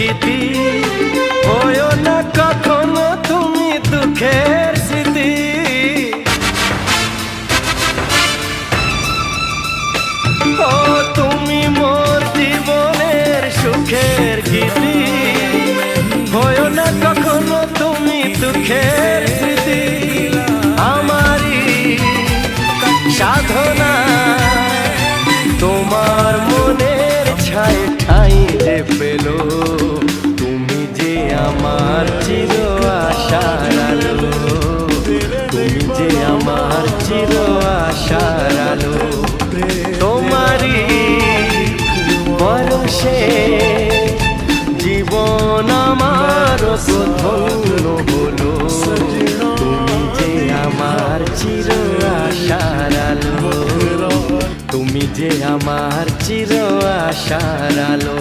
প্রীতি, হয়ো না কখনো তুমি দুঃখের স্মৃতি। ও তুমি মোর জীবনের সুখের গীতি, হয়ো না কখনো তুমি দুঃখের স্মৃতি। আমারই সাধনা তোমার মনের ছায় ঠাঁই যে পেল, তুমি যে আমার চির আশার আলো, তুমি যে আমার চির আশার আলো। তোমারই পরশে জীবন আমার ধন্য হলো, তুমি যে আমার চির আশার আলো, তুমি যে আমার চির আশার আলো।